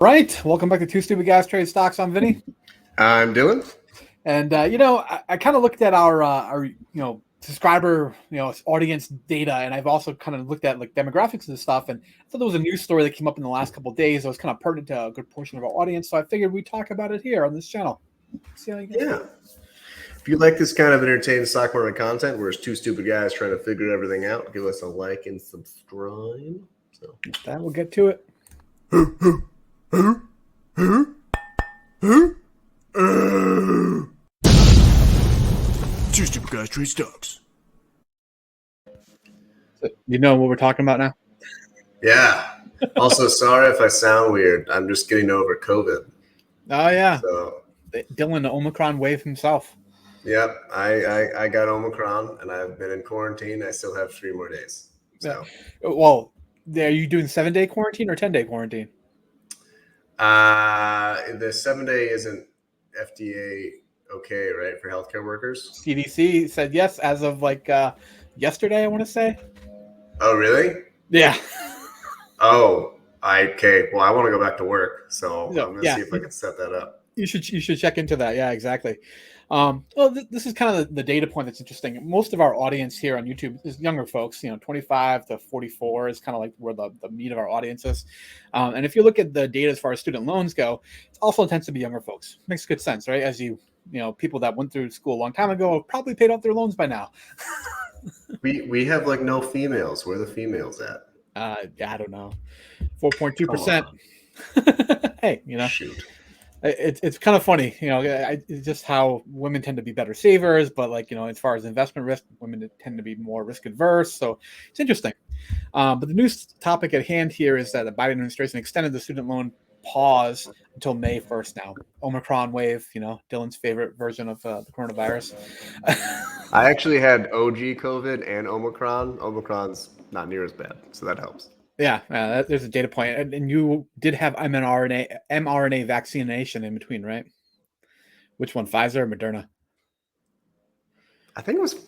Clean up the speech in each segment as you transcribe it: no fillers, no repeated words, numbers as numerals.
Right. Welcome back to Two Stupid Guys Trade Stocks. I'm Vinny. I'm Dylan. And, I kind of looked at our subscriber, audience data. And I've also kind of looked at like demographics and stuff. And I thought there was a news story that came up in the last couple of days that was kind of pertinent to a good portion of our audience. So I figured we'd talk about it here on this channel. See how you guys do. If you like this kind of entertaining stock market content where it's two stupid guys trying to figure everything out, give us a like and subscribe. So that we'll get to it. Two stupid guys trade stocks. So, you know what we're talking about now? Yeah. Also, sorry if I sound weird. I'm just getting over COVID. Oh, yeah. So, Dylan, the Omicron Wave himself. Yep. I got Omicron and I've been in quarantine. I still have 3 more days. So. Yeah. Well, are you doing 7-day quarantine or 10-day quarantine? The 7-day isn't FDA okay, right, for healthcare workers? CDC said yes as of yesterday, I want to say. Oh, really? Yeah. Oh, okay. Well, I want to go back to work, so I'm going to see if I can set that up. You should check into that. Yeah, exactly. This is kind of the data point that's interesting. Most of our audience here on YouTube is younger folks, 25 to 44 is kind of like where the meat of our audience is. And if you look at the data as far as student loans go, it also tends to be younger folks. Makes good sense, right? As people that went through school a long time ago have probably paid off their loans by now. we have like no females. Where are the females at? I don't know. 4.2%. Hey, Shoot. It's kind of funny, it's just how women tend to be better savers, but as far as investment risk, women tend to be more risk adverse. So it's interesting. But the news topic at hand here is that the Biden administration extended the student loan pause until May 1st now. Omicron wave, Dylan's favorite version of the coronavirus. I actually had OG COVID and Omicron. Omicron's not near as bad, so that helps. Yeah, there's a data point, and you did have mRNA vaccination in between, right? Which one, Pfizer or Moderna? I think it was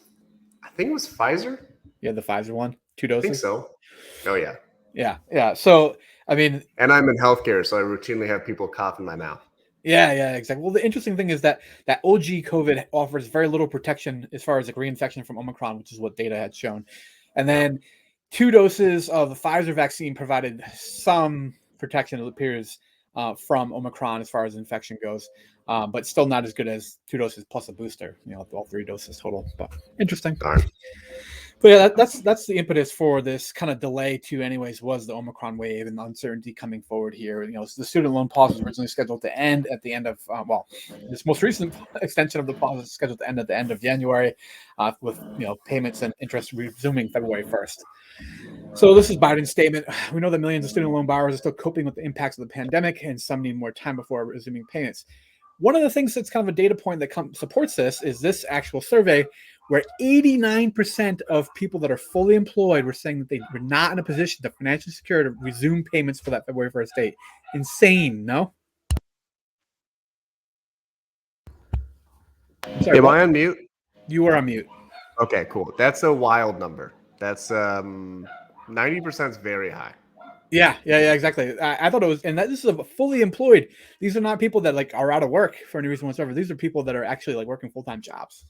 Pfizer. Yeah, the Pfizer one, 2 doses. I think so. Oh yeah. Yeah. So I mean, and I'm in healthcare, so I routinely have people cough in my mouth. Yeah, exactly. Well, the interesting thing is that OG COVID offers very little protection as far as reinfection from Omicron, which is what data had shown, and then 2 doses of the Pfizer vaccine provided some protection, it appears, from Omicron as far as infection goes, but still not as good as 2 doses plus a booster, all 3 doses total. But interesting. Darn. But yeah, that's the impetus for this kind of delay to anyways was the Omicron wave and the uncertainty coming forward here. The student loan pause was originally scheduled to end at the end of, this most recent extension of the pause is scheduled to end at the end of January with, payments and interest resuming February 1st. So this is Biden's statement. We know that millions of student loan borrowers are still coping with the impacts of the pandemic and some need more time before resuming payments. One of the things that's kind of a data point that supports this is this actual survey where 89% of people that are fully employed were saying that they were not in a position to financially secure to resume payments for that February 1st date. Insane, no? Sorry, am I on mute? You are on mute. Okay, cool. That's a wild number. That's 90% is very high. Yeah, exactly. I thought it was, and this is a fully employed. These are not people that are out of work for any reason whatsoever. These are people that are actually working full-time jobs.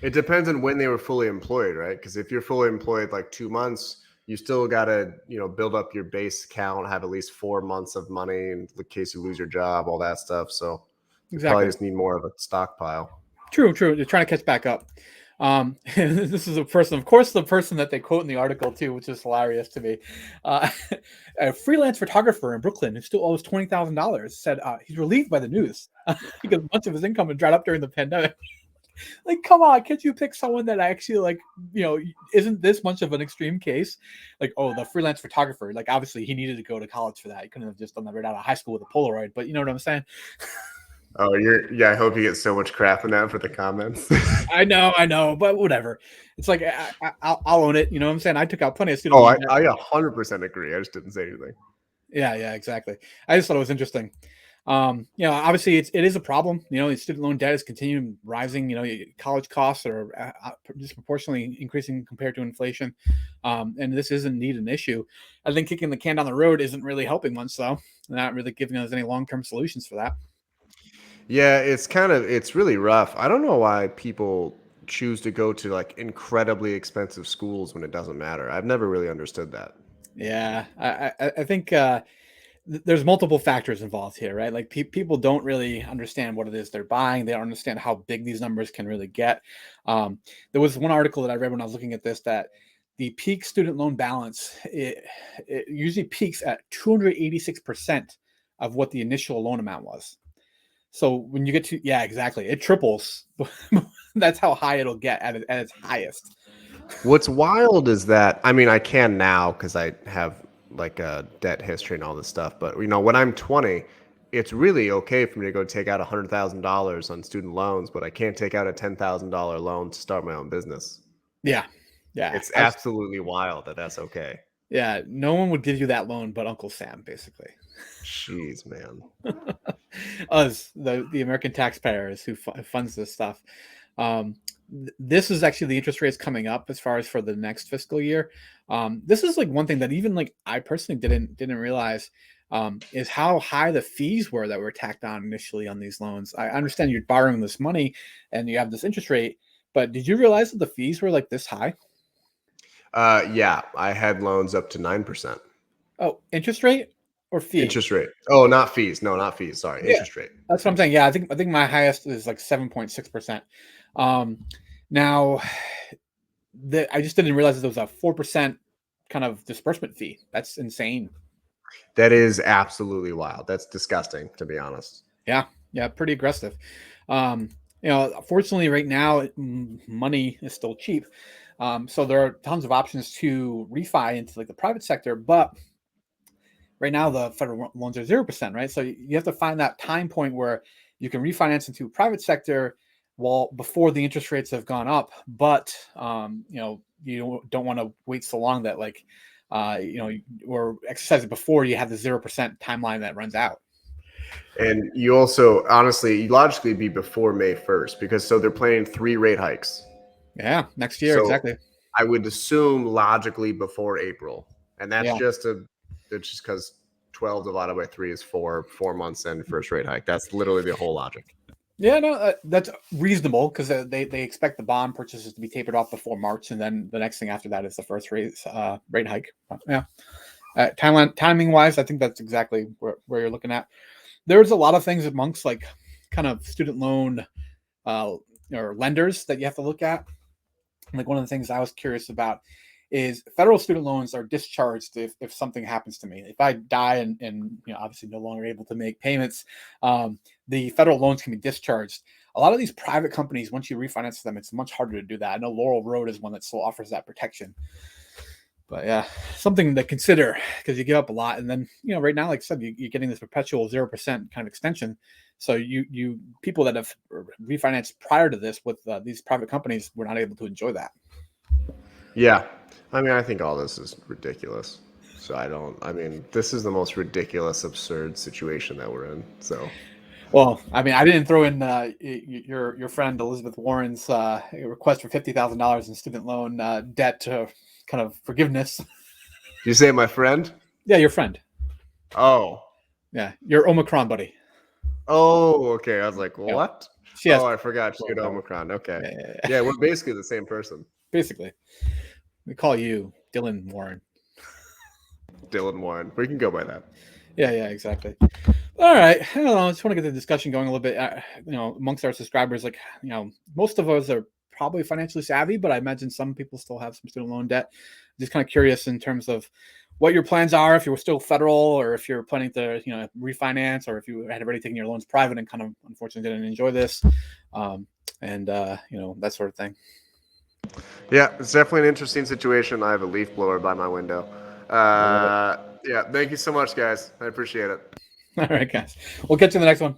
It depends on when they were fully employed, right? Because if you're fully employed 2 months, you still got to, build up your base account, have at least 4 months of money in case you lose your job, all that stuff. So you probably just need more of a stockpile. True. They're trying to catch back up. This is a person, of course, the person that they quote in the article too, which is hilarious to me. A freelance photographer in Brooklyn who still owes $20,000 said he's relieved by the news because much of his income had dried up during the pandemic. Come on, can't you pick someone that actually isn't this much of an extreme case? The freelance photographer, obviously he needed to go to college for that. He couldn't have just done that right out of high school with a Polaroid, but you know what I'm saying? Oh, I hope you get so much crap in that for the comments. I know, but whatever. It's I'll own it. You know what I'm saying? I took out plenty of student. Oh, I 100% agree. I just didn't say anything. Yeah, exactly. I just thought it was interesting. Obviously it is a problem. The student loan debt is continuing rising. College costs are disproportionately increasing compared to inflation. And this is indeed an issue. I think kicking the can down the road isn't really helping much, though. Not really giving us any long-term solutions for that. Yeah, it's really rough. I don't know why people choose to go to like incredibly expensive schools when it doesn't matter. I've never really understood that. Yeah, I think there's multiple factors involved here, right? Like people don't really understand what it is they're buying. They don't understand how big these numbers can really get. There was one article that I read when I was looking at this that the peak student loan balance it usually peaks at 286% of what the initial loan amount was. So when you get to exactly, it triples. That's how high it'll get at its highest. What's wild is that, I mean, I can now because I have like a debt history and all this stuff. But when I'm 20, it's really okay for me to go take out $100,000 on student loans, but I can't take out a $10,000 loan to start my own business. Yeah, It's absolutely wild that that's okay. Yeah, no one would give you that loan but Uncle Sam, basically. Jeez, man. Us, the American taxpayers who funds this stuff. This is actually the interest rates coming up as far as for the next fiscal year. This is like one thing that even like I personally didn't realize is how high the fees were that were tacked on initially on these loans. I understand you're borrowing this money and you have this interest rate, but did you realize that the fees were like this high? Yeah, I had loans up to 9%. Oh, interest rate or fee? Interest rate. Oh, not fees. No, not fees. Sorry, Yeah, interest rate. that's what I'm saying. Yeah, I think my highest is like 7.6%. Now I just didn't realize that there was a 4% kind of disbursement fee. That's insane. That is absolutely wild. That's disgusting, to be honest. Yeah, pretty aggressive. Fortunately, right now money is still cheap, so there are tons of options to refi into like the private sector. But right now, the federal loans are 0%, right? So you have to find that time point where you can refinance into private sector before the interest rates have gone up. But you don't want to wait so long that or exercise it before you have the 0% timeline that runs out. And you also, honestly, logically be before May 1st because they're planning 3 rate hikes. Yeah, next year, So exactly. I would assume logically before April. And that's just because 12 divided by 3 is 4 months and first rate hike. That's literally the whole logic. Yeah, no, that's reasonable because they expect the bond purchases to be tapered off before March, and then the next thing after that is the first rate hike. Yeah, timing wise, I think that's exactly where you're looking at. There's a lot of things amongst like kind of student loan or lenders that you have to look at. Like one of the things I was curious about is federal student loans are discharged if something happens to me. If I die and obviously no longer able to make payments, the federal loans can be discharged. A lot of these private companies, once you refinance them, it's much harder to do that. I know Laurel Road is one that still offers that protection. But yeah, something to consider because you give up a lot. And then, right now, like I said, you're getting this perpetual 0% kind of extension. So you people that have refinanced prior to this with these private companies were not able to enjoy that. Yeah. I mean, I think all this is ridiculous. So this is the most ridiculous, absurd situation that we're in. So, well, I mean, I didn't throw in your friend Elizabeth Warren's request for $50,000 in student loan debt to kind of forgiveness. Did you say my friend? Yeah, your friend. Oh. Yeah, your Omicron buddy. Oh, okay. I was like, what? Yeah. I forgot. She had Omicron. Okay. Yeah, we're basically the same person. Basically. We call you Dylan Warren. Dylan Warren. We can go by that. Yeah, exactly. All right. I don't know. I just want to get the discussion going a little bit. Amongst our subscribers, most of us are probably financially savvy, but I imagine some people still have some student loan debt. I'm just kind of curious in terms of what your plans are, if you were still federal or if you're planning to, refinance, or if you had already taken your loans private and kind of unfortunately didn't enjoy this, and that sort of thing. Yeah, it's definitely an interesting situation. I have a leaf blower by my window. Yeah, thank you so much, guys. I appreciate it. All right, guys. We'll catch you in the next one.